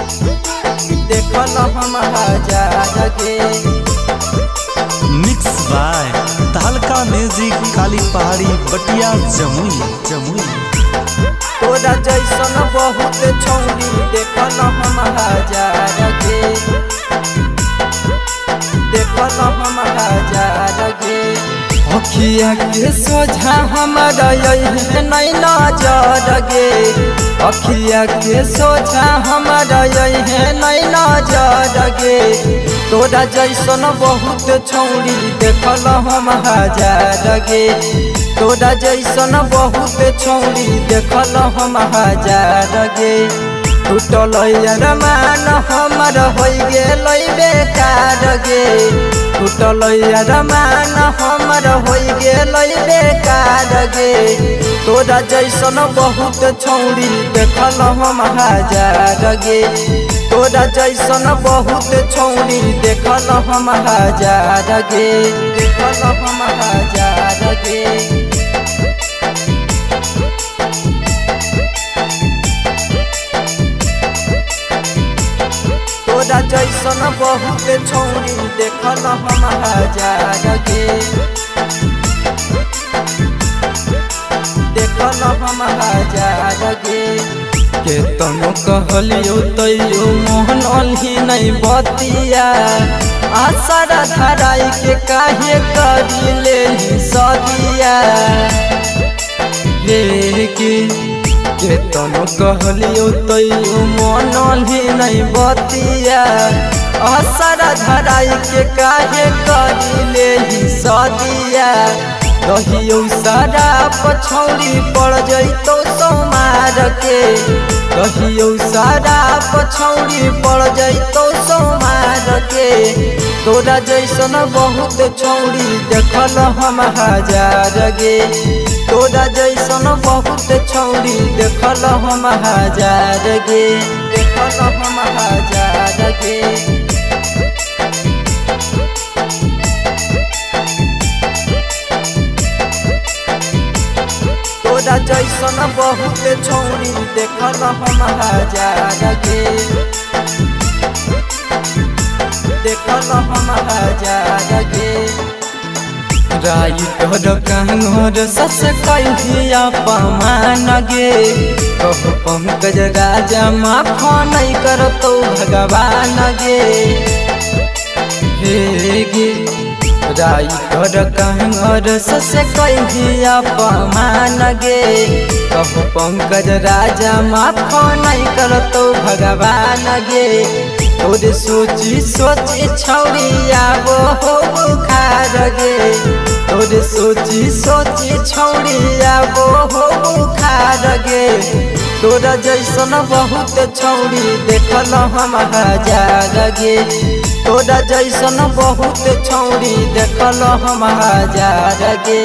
देखल हम हजार गे। मिक्स बाय तहलका म्यूजिक काली पहाड़ी बटिया जमुई जमुई। तोरा जैसन बहुत छौरी देखल हम हजार गे। देखल हम हजार गे। अखिया के सोझा हमारा यही नहीं नजर गे। अखिया के सोझा हमारा यही नहीं नजर गे। तोरा जैसन बहुत छौरी देखल हम हजार गे। तोरा जैसन बहुत छौरी देखल हम हजार गे। टूटल अरमान हमर हो गेल बेकार गे। टूटल अरमान हमर हो गेल बेकार गे। तोरा जैसन बहुत छौरी देखल हम हजार गे। तोरा जैसन बहुत छौरी देखल हम हजार गे। देखल हम हजार गे। तोरा जैसन बहुत छौरी देखल हम हजार गे। देखल हम हजार गे। केतनो कहलियो तैयो मोहन अलही नहीं बतिया। आसर धराई के काहे करी ले सदिया रे के। केतनो कहलियो तैयो मोहन अलही नहीं बतिया। आसर धराई के काहे करी ले सदिया। कहियो सारा पछौरी पड़ जैतो सोमार के। कहियो सारा पछौरी पड़ जैतो सोमार के। तोरा जैसन बहुत छौरी देखल हम हजार गे। तोरा जैसन बहुत छौरी देखल हम हजार गे। देखल हम हजार गे। तोरा जैसन बहुत छौरी देखल हम हजार गे। देखल हम हजार गे। राइटर कांगोर सस कहिया पमान गे। कह पंकज राजा माफ नहीं करतो भगवान गे। हे गे राइटर कांगोर सस कहिया पमान गे। कह पंकज राजा माफ नहीं करतो भगवान गे। तोरे सोची सोची छौरिया वो बुखार गे। तोरे सोची सोची छौरिया वो बुखार गे। तोरा जैसन बहुत छौरी देखल हम हजार गे। तोरा जैसन बहुत छौरी देखल हम हजार गे।